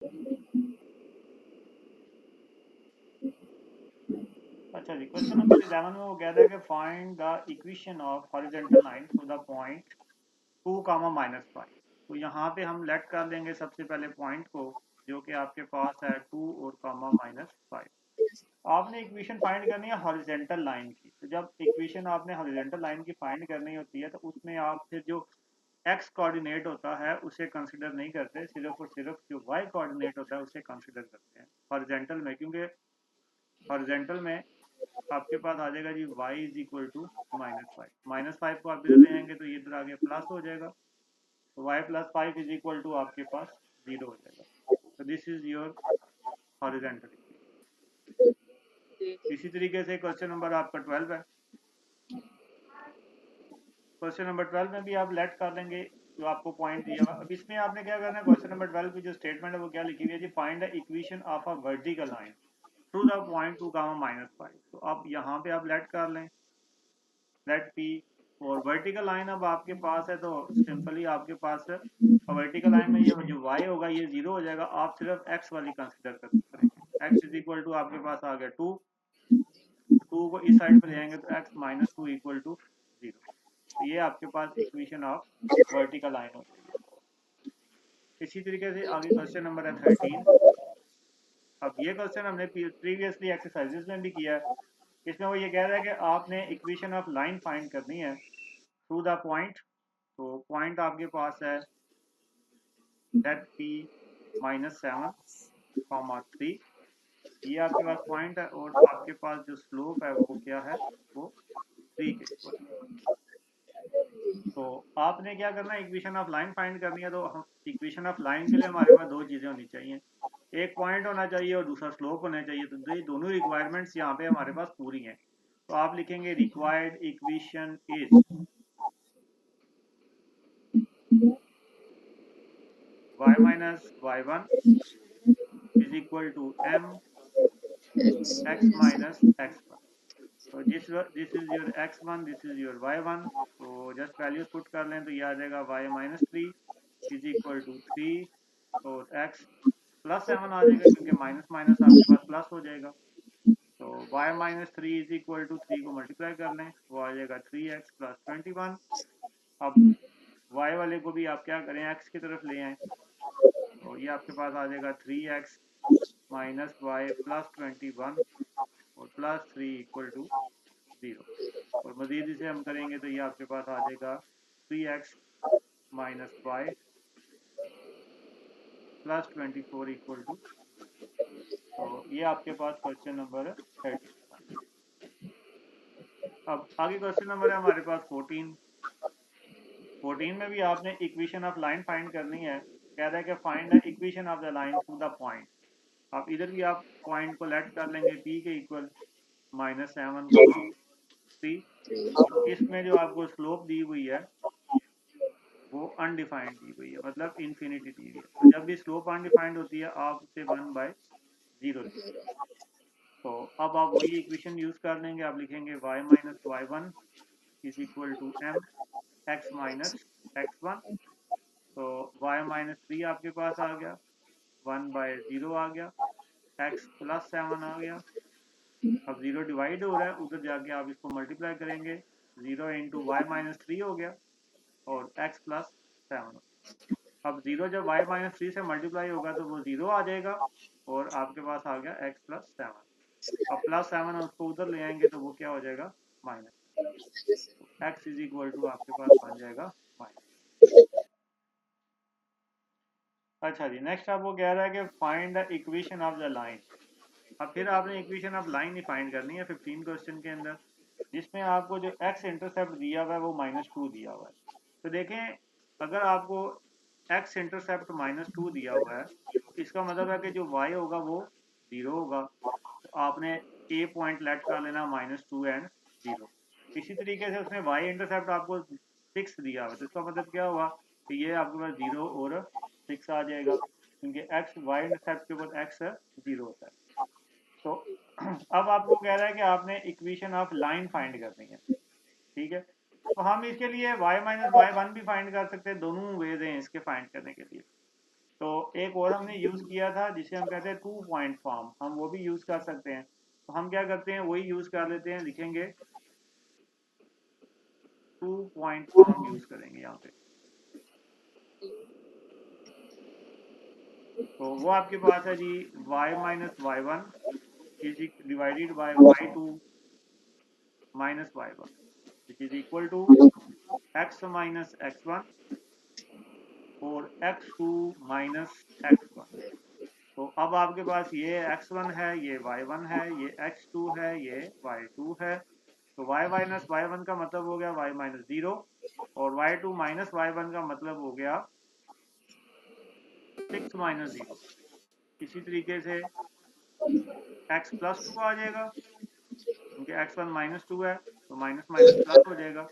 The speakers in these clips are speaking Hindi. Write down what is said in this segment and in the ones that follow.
अच्छा जी, क्वेश्चन नंबर 11 में वो कह रहा है कि find the equation of horizontal line through the point 2 कामा -5। तो यहाँ पे हम लेट कर लेंगे सबसे पहले पॉइंट को, जो कि आपके पास है 2 और कामा -5। आपने इक्वेशन फाइंड करनी है हॉरिजेंटल लाइन की। तो जब इक्वेशन आपने हॉरिजेंटल लाइन की फाइंड करनी होती है तो उसमें आप फिर जो एक्स कोऑर्डिनेट होता है उसे कंसिडर नहीं करते, सिर्फ और सिर्फ जो वाई कोऑर्डिनेट होता है उसे कंसिडर करते हैं हॉरिजेंटल में। क्योंकि हॉरिजेंटल में आपके पास आ जाएगा जी y इज इक्वल टू -5। -5 को आप इधर ले आएंगे तो ये इधर आगे प्लस हो जाएगा, तो y plus 5 is equal to आपके पास 0 हो जाएगा। तो this is your horizontal equation. इसी तरीके से क्वेश्चन नंबर आपका 12 है। क्वेश्चन नंबर 12 में भी आप लेट कर लेंगे जो आपको पॉइंट दिया हुआ। अब इसमें आपने क्या करना है, क्वेश्चन नंबर 12 की जो स्टेटमेंट है वो क्या लिखी हुई है जी, find the equation of a vertical line through the point 2 -5। तो अब यहाँ पे आप लेट कर लें, लेट पी। और वर्टिकल लाइन अब आपके पास है तो सिंपली आपके पास है वर्टिकल लाइन में ये जो y होगा ये 0 हो जाएगा। आप सिर्फ x वाली कंसिडर करेंगे। x इज इक्वल टू आपके पास आ गया 2, 2 को इस साइड पे ले आएंगे तो x -2 इक्वल टू 0। तो ये आपके पास इक्वेशन ऑफ वर्टिकल लाइन हो जाएगी। इसी तरीके से आगे क्वेश्चन नंबर है 13। अब ये क्वेश्चन हमने प्रीवियसली एक्सरसाइजेस में भी किया है। इसमें वो ये कह रहा है कि आपने इक्वेशन ऑफ लाइन फाइंड करनी है थ्रू द पॉइंट। तो पॉइंट आपके पास है डेट पी -7, 3। ये आपके पास पॉइंट है और आपके पास जो स्लोप है वो क्या है, वो 3 के इक्वल है। तो आपने क्या करना है, इक्वेशन ऑफ लाइन फाइंड करनी है। तो हम इक्वेशन ऑफ लाइन के लिए हमारे पास दो चीज़ें होनी चाहिए, एक पॉइंट होना चाहिए और दूसरा स्लोप होना चाहिए। तो ये दोनों रिक्वायरमेंट्स यहाँ पे हमारे पास पूरी हैं। तो आप लिखेंगे required equation is y-y1 is equal to m x -x1। तो this is your x1, this is your y1। तो जस्ट वैल्यूज पुट कर लें तो ये आ जाएगा y-3 इज इक्वल टू 3 और x +7 आ जाएगा क्योंकि माइनस माइनस आपके पास प्लस हो जाएगा। तो y-3 इज इक्वल टू 3 को मल्टीप्लाई कर लें, वो आ जाएगा 3x + 21। अब y वाले को भी आप क्या करें, x की तरफ ले आएँ। तो ये आपके पास आ जाएगा 3x - y + 21 और +3 इक्वल टू 0। और मजीद इसे हम करेंगे तो ये आपके पास आ जाएगा 3x - y +24 इक्वल टू। तो ये आपके पास क्वेश्चन नंबर 13। अब आगे क्वेश्चन नंबर है हमारे पास 14। 14 में भी आपने इक्वेशन ऑफ लाइन फाइंड करनी है। कह रहा है कि find the equation of the line through the point. आप इधर भी आप पॉइंट को लेट कर लेंगे p के इक्वल -7, 3। इसमें जो आपको स्लोप दी हुई है वो अनडिफाइंड दी हुई है, मतलब इन्फिनिटी दी हुई है। तो जब भी स्लोप अनडिफाइंड होती है आप उसे 1/0 लिखेंगे। तो अब आप वही इक्वेशन यूज कर लेंगे। आप लिखेंगे y-y1 is equal to m x -x1। तो y-3 आपके पास आ गया, 1/0 आ गया, x +7 आ गया। अब 0 डिवाइड हो रहा है, उधर जाके आप इसको मल्टीप्लाई करेंगे, 0 इंटू y-3 हो गया और x +7। अब 0 जब y-3 से मल्टीप्लाई होगा तो वो 0 आ जाएगा और आपके पास आ गया x +7। अब +7 उसको उधर ले आएंगे तो वो क्या हो जाएगा, minus. x is equal to आपके पास बन जाएगा माइनस। अच्छा जी, नेक्स्ट आप वो कह रहा है कि find the equation of the line. अब फिर आपने equation of line he find करनी है 15 क्वेश्चन के अंदर, जिसमें आपको जो x इंटरसेप्ट दिया हुआ है वो -2 दिया हुआ है। तो देखें, अगर आपको x इंटरसेप्ट -2 दिया हुआ है तो इसका मतलब है कि जो y होगा वो 0 होगा। तो आपने a पॉइंट लेट कर लेना -2 एंड 0। इसी तरीके से उसने y इंटरसेप्ट आपको 6 दिया हुआ है, तो इसका मतलब क्या हुआ कि ये आपके पास 0 और 6 आ जाएगा, क्योंकि x y इंटरसेप्ट के ऊपर x 0 होता है। तो अब आपको कह रहा है कि आपने इक्वेशन ऑफ लाइन फाइंड करनी है, ठीक है। तो हम इसके लिए y-y1 भी फाइंड कर सकते हैं, दोनों वेज हैं इसके फाइंड करने के लिए। तो एक और हमने यूज किया था जिसे हम कहते हैं 2 पॉइंट फॉर्म, हम वो भी यूज कर सकते हैं। तो हम क्या करते हैं, वही यूज कर लेते हैं, लिखेंगे 2 पॉइंट फॉर्म यूज करेंगे यहाँ पे। तो वो आपके पास है जी y minus y one is divided by y2 minus y one which is equal to x minus x1 और x2 माइनस x1। तो अब आपके पास ये x1 है, ये y1 है, ये x2 है, ये y2 है। तो y माइनस y1 का मतलब हो गया y माइनस 0 और y2 माइनस y1 का मतलब हो गया 6 माइनस 0। इसी तरीके से x प्लस 2 आ जाएगा क्योंकि x1 माइनस 2 है तो माइनस माइनस प्लस हो जाएगा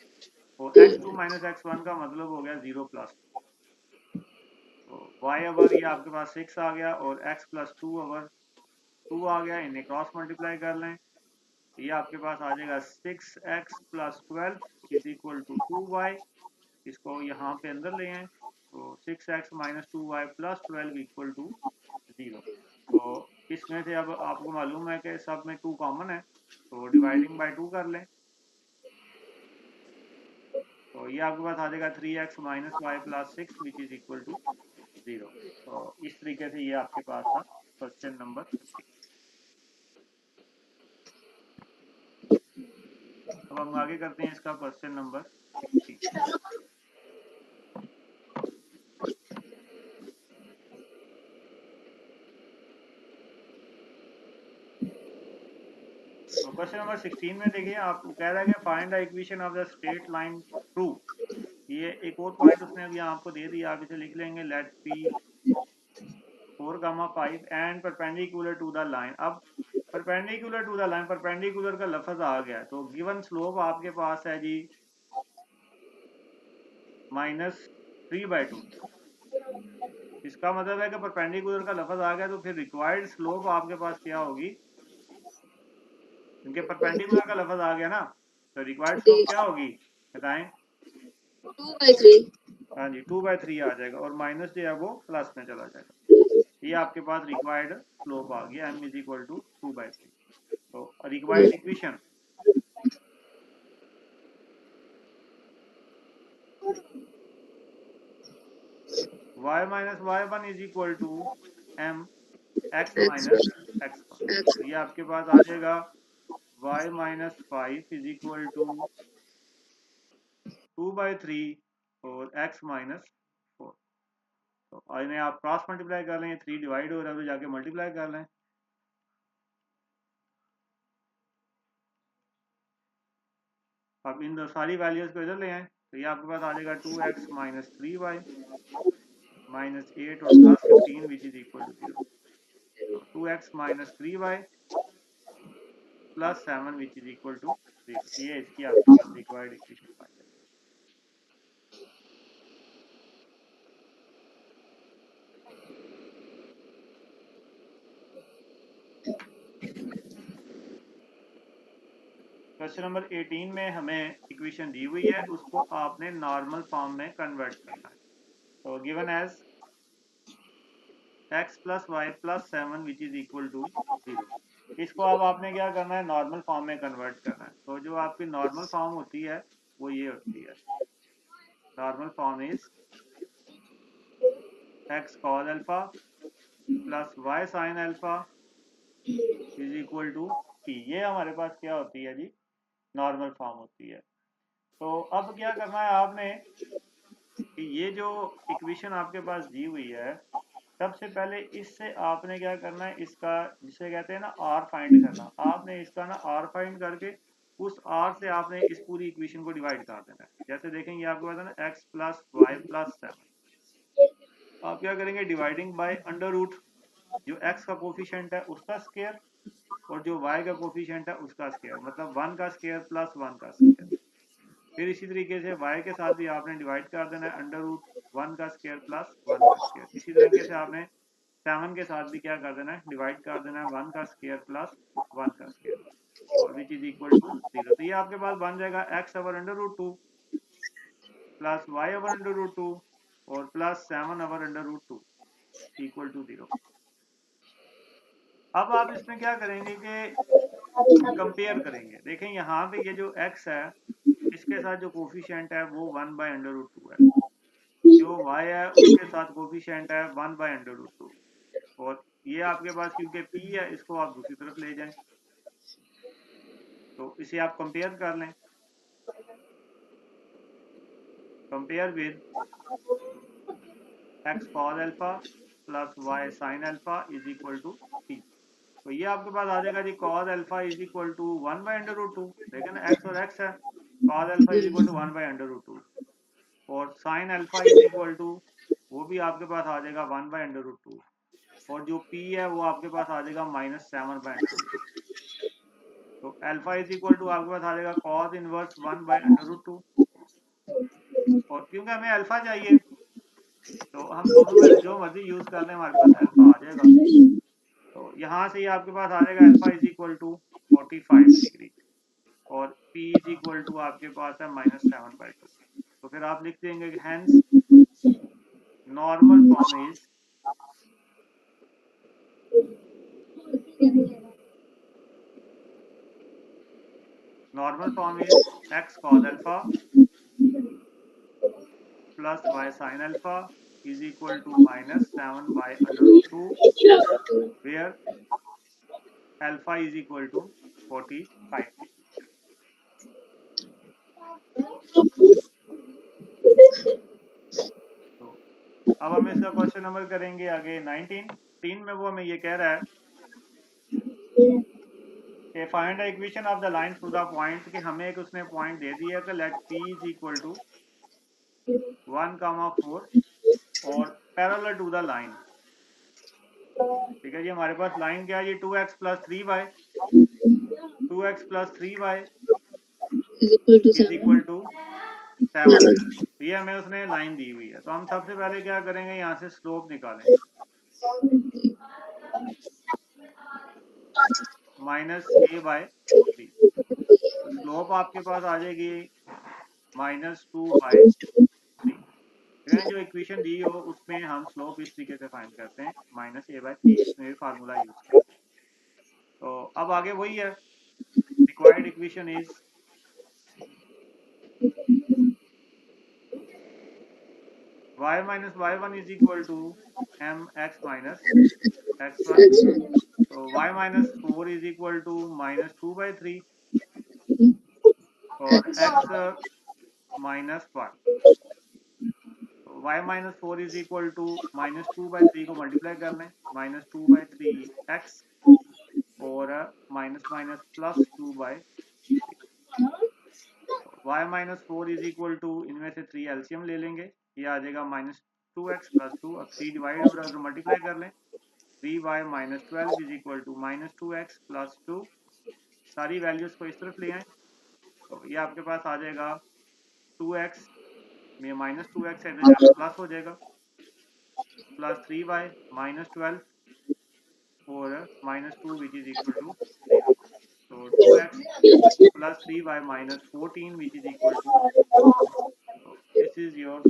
और x2 माइनस x1 का मतलब हो गया 0 प्लस। तो y ओवर ये आपके पास 6 आ गया और x प्लस 2 ओवर 2 आ गया, इन्हें क्रॉस मल्टीप्लाई कर लें, ये आपके पास आ जाएगा 6x plus 12 is equal to 2y। इसको यहाँ पे अंदर ले आए तो 6x minus 2y plus 12 equal to 0। तो इसमें से अब आपको मालूम है कि सब में 2 कॉमन है तो डिवाइडिंग बाय 2 कर लें। तो ये आपके पास आ जाएगा 3x minus y plus 6 which is equal to 0। तो इस तरीके से ये आपके पास था क्वेश्चन नंबर 15। अब हम आगे करते हैं इसका क्वेश्चन नंबर 16। तो क्वेश्चन नंबर 16 में देखिए आपको कह रहा है कि find the equation of the straight line through. ये एक और पॉइंट उसने अभी आपको दे दिया, आप इसे लिख लेंगे let P 4, 5 and perpendicular to the line. अब perpendicular to the line, perpendicular का लफ्ज आ गया तो गिवन स्लोप आपके पास है जी -3/2। इसका मतलब है कि परपेंडिकुलर का लफ्ज आ गया तो फिर रिक्वायर्ड स्लोप आपके पास क्या होगी, क्योंकि परपेंडिकुलर का लफ्ज आ गया ना तो रिक्वायर्ड स्लोप क्या होगी बताएं। 2/3। हाँ जी 2/3 आ जाएगा और माइनस जो है वो प्लस में चला जाएगा। ये आपके पास रिक्वायर्ड स्लोप आ गया m इज इक्वल टू 2/3। तो required equation y minus y1 is equal to m x minus x1। तो ये आपके पास आ जाएगा y minus 5 is equal to 2/3 और x माइनस 4। तो इन्हें आप क्रॉस मल्टीप्लाई कर लें, 3 डिवाइड हो रहा है तो जाके मल्टीप्लाई कर लें। अब इन दो सारी वैल्यूज को इधर ले आए तो ये आपके पास आ जाएगा 2x माइनस 3y माइनस 8 और plus 15 which is equal to 0। तो 2x minus 3y plus 7 which is equal to 0। ये इसकी आपके पास रिक्वायर्ड इक्वेशन पाई जाएगी। क्वेश्चन नंबर 18 में हमें इक्वेशन दी हुई है, उसको आपने नॉर्मल फॉर्म में कन्वर्ट करना है। तो given as x plus y plus 7 which is equal to 0। इसको अब आपने क्या करना है, नॉर्मल फॉर्म में कन्वर्ट करना है। तो जो आपकी नॉर्मल फॉर्म होती है वो ये होती है, normal form is x cos alpha plus y sin alpha is equal to p। ये हमारे पास क्या होती है जी, नॉर्मल फॉर्म होती है। तो अब क्या करना है आपने कि ये जो इक्वेशन आपके पास दी हुई है, सबसे पहले इससे आपने क्या करना है, इसका जिसे कहते हैं ना आर फाइंड करना। आपने इसका ना आर फाइंड करके उस आर से आपने इस पूरी इक्वेशन को डिवाइड कर देना है। जैसे देखेंगे आपके पास है ना x प्लस वाई प्लस 7, आप क्या करेंगे डिवाइडिंग बाय अंडर रूट, जो x का कोफिशिएंट है उसका स्क्वायर और जो y का कोफिशिएंट है उसका स्क्वायर, मतलब 1 का स्क्वायर प्लस 1 का स्क्वायर। फिर इसी तरीके से y के साथ भी आपने डिवाइड कर देना है अंडर रूट 1 का स्क्वायर प्लस 1 का स्क्वायर। इसी तरीके से आपने 7 के साथ भी क्या कर देना है, डिवाइड कर देना है 1 का स्क्वायर प्लस 1 का स्क्वायर और विच इज इक्वल टू 0। तो ये आपके पास बन जाएगा x over under root 2 plus y over under root 2 और plus 7 over under root 2। Equal to 0। अब आप इसमें क्या करेंगे कि कंपेयर करेंगे। देखें यहाँ पे ये जो x है इसके साथ जो कोफिशिएंट है वो 1/√2 है, जो y है उसके साथ कोफिशिएंट है 1/√2, और ये आपके पास क्योंकि p है इसको आप दूसरी तरफ ले जाएं, तो इसे आप कंपेयर कर लें। Compare with x cos alpha plus y sin alpha is equal to p। तो ये आपके पास आ जाएगा जी cos alpha is equal to 1/√2। देखें ना x और x है, cos alpha is equal to 1/√2, और sin alpha is equal to वो भी आपके पास आ जाएगा 1/√2, और जो p है वो आपके पास आ जाएगा -7/√2। तो अल्फा इज इक्वल टू आपके पास आ जाएगा cos इनवर्स 1/√2, और क्योंकि हमें अल्फा चाहिए तो हम दोनों में से जो मर्जी यूज कर लें हमारे पास अल्फा आ जाएगा। तो यहाँ से ये आपके पास आ जाएगा alpha is equal to 45 degree, और p इज इक्वल टू आपके पास है -7/2। तो फिर आप लिख देंगे hence normal form is x cos alpha plus y sin alpha is equal to -7/√2, where alpha is equal to 45 degree. तो अब हम इसका क्वेश्चन नंबर करेंगे आगे 19 में। वो हमें ये कह रहा है कि find the equation of the line through the point, कि हमें एक उसने पॉइंट दे दिया कि let p is equal to 1,4 और पैरेलल टू द लाइन। ठीक है जी, हमारे पास लाइन क्या है, ये 2x plus 3y, 2x plus 3y is equal to 7। ये हमें उसने लाइन दी हुई है, तो हम सबसे पहले क्या करेंगे, यहाँ से स्लोप निकालेंगे। -a/3, तो स्लोप आपके पास आ जाएगी -2/3। जो इक्वेशन दी हो उसमें हम स्लोप इस तरीके से फाइंड करते हैं, -a/3, इसमें फार्मूला यूज किया। तो अब आगे वही है, required equation is y minus y1 is equal to mx minus x1। तो y minus 4 is equal to -2/3 और x minus 1। तो y minus 4 is equal to -2/3 को मल्टीप्लाई कर लें, -2/3x और minus minus plus 2/3। y minus 4 is equal to, इनमें से 3 एलसीएम ले लेंगे, ये आ जाएगा -2x प्लस 2। अब 3 डिवाइड हो रहा है तो मल्टीप्लाई कर लें, 3y minus 12 is equal to -2x plus 2। सारी वैल्यूज को इस तरफ ले आए, तो ये आपके पास आ जाएगा 2x में -2x है तो जाकर प्लस हो जाएगा, प्लस 3y माइनस 12 और -2 विच इज इक्वल टू 0। तो 2x plus 3y minus 14 which is equal to 4। तो this is your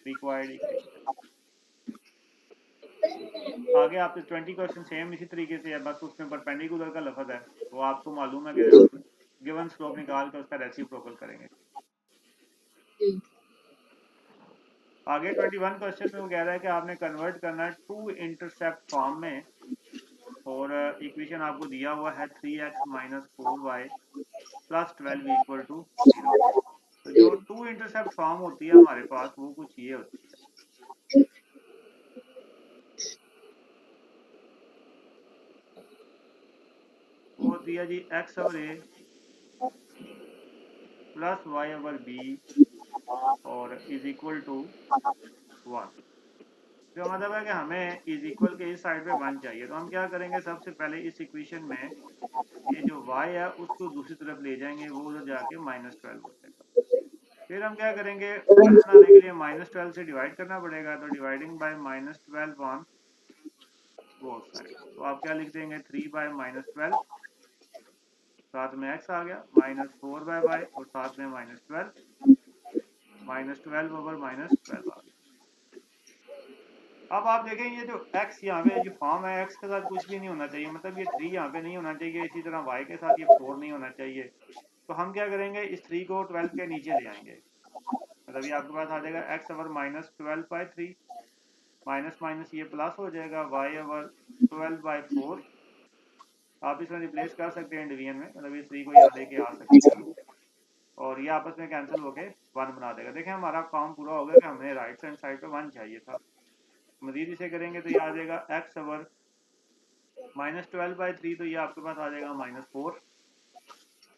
required equation. आगे आपसे 20 क्वेश्चन सेम इसी तरीके से है, बस उसमें परपेंडिकुलर का लफज है, वो आपको मालूम है कि हम गिवन स्लोप निकाल कर उसका रेसिप्रोकल करेंगे। आगे 21 क्वेश्चन में वो कह रहा है कि आपने कन्वर्ट करना है टू इंटरसेप्ट फॉर्म में, और इक्वेशन आपको दिया हुआ है 3x minus 4y plus 12 equal to 0। तो जो टू इंटरसेप्ट फॉर्म होती है हमारे पास वो कुछ ये होती है। वो होती है जी x over a plus y over b और इज इक्वल टू 1। जो मतलब है कि हमें इज इक्वल के इस साइड पे 1 चाहिए, तो हम क्या करेंगे, सबसे पहले इस इक्वेशन में ये जो y है उसको दूसरी तरफ ले जाएंगे, वो उधर जाके -12 हो जाएगा। फिर हम क्या करेंगे, 1 बनाने के लिए -12 से डिवाइड करना पड़ेगा, तो dividing by -12 on both side. तो आप क्या लिख देंगे, 3/-12, साथ में x आ गया, -4/y और साथ में -12, -12 ओवर -12 आ गया। अब आप देखें ये जो x यहाँ पे जो फॉर्म है x के साथ कुछ भी नहीं होना चाहिए, मतलब ये 3 यहाँ पे नहीं होना चाहिए, इसी तरह y के साथ ये 4 नहीं होना चाहिए। तो हम क्या करेंगे, इस 3 को 12 के नीचे ले आएंगे, मतलब ये आपके पास आ जाएगा x over minus 12/3, minus minus ये प्लस हो जाएगा y ओवर 12/4। आप इसमें रिप्लेस कर सकते हैं डिवीजन में, मतलब इस 3 को यहाँ लेके आ सकते हैं आप, और ये आपस में कैंसिल होके 1 बना देगा। देखें हमारा काम पूरा हो गया कि हमें राइट हैंड साइड पे 1 चाहिए था। मजीद इसे करेंगे तो ये आ जाएगा x ओवर -12/3, तो ये आपके पास आ जाएगा -4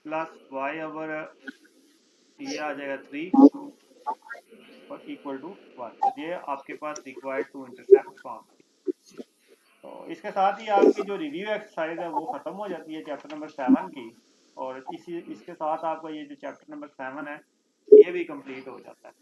प्लस वाई ओवर ये आ जाएगा 3 और इक्वल टू 1। तो ये आपके पास रिक्वायर्ड टू इंटरसेप्ट फॉर्म थी। तो इसके साथ ही आपकी जो रिव्यू एक्सरसाइज है वो ख़त्म हो जाती है चैप्टर नंबर 7 की, और इसके साथ आपका ये जो चैप्टर नंबर 7 है ये भी कंप्लीट हो जाता है।